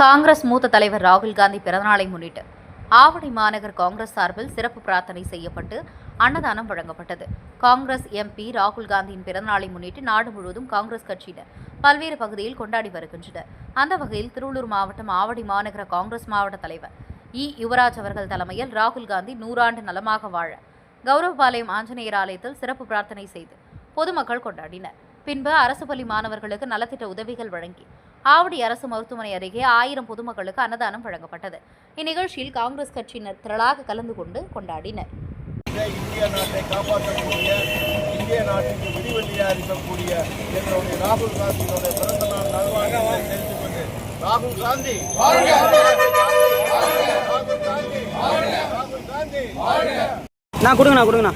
காங்கிரஸ் மூத்த தலைவர் ராகுல் காந்தி பிறந்தநாளை முன்னிட்டு ஆவடி மாநகர் காங்கிரஸ் சார்பில் சிறப்பு பிரார்த்தனை செய்யப்பட்டு அன்னதானம் வழங்கப்பட்டது. காங்கிரஸ் எம்பி ராகுல் காந்தியின் பிறந்தநாளை முன்னிட்டு நாடு முழுவதும் காங்கிரஸ் கட்சியினர் பல்வேறு பகுதியில் கொண்டாடி வருகின்றனர். அந்த வகையில் திருவள்ளூர் மாவட்டம் ஆவடி மாநகர காங்கிரஸ் மாவட்ட தலைவர் யுவராஜ் அவர்கள் தலைமையில் ராகுல் காந்தி 100 ஆண்டு நலமாக வாழ கௌரவபாளையம் ஆஞ்சநேயர் ஆலயத்தில் சிறப்பு பிரார்த்தனை செய்து பொதுமக்கள் கொண்டாடினர். பின்பு அரசு பள்ளி மாணவர்களுக்கு நலத்திட்ட உதவிகள் வழங்கி ஆவடி அரசு மருத்துவமனை அருகே 1000 பொதுமக்களுக்கு அன்னதானம் வழங்கப்பட்டது. இந்நிகழ்ச்சியில் காங்கிரஸ் கட்சியினர் திரளாக கலந்து கொண்டு கொண்டாடினர். இந்திய நாட்டை காப்பாற்றக்கூடிய, இந்திய நாட்டுக்கு விடிவெள்ளியாக இருக்கக்கூடிய எங்களுடைய ராகுல் காந்தியினுடைய பிறந்த நாள் நல்வாழ்வை தெரிவித்துக் கொண்டு ராகுல் காந்தி ராகுல் காந்தி ராகுல் காந்தி நான் கொடுங்கண்ணா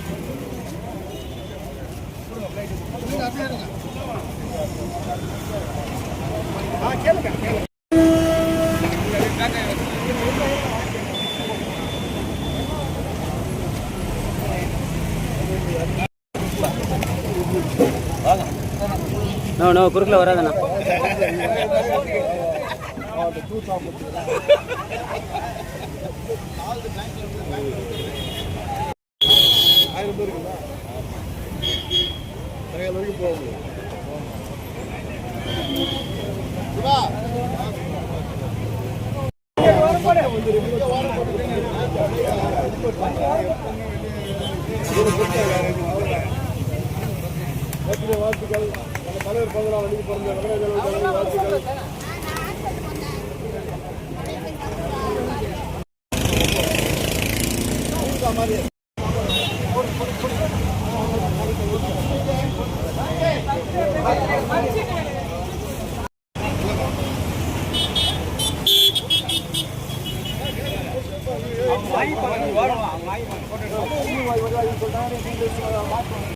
நோ குறுக்கில் வராதண்ணா. வாழ்த்துக்கள். தலைவர் பதினாறு அன்னைக்கு பிறந்த வாழ்த்துக்கள்.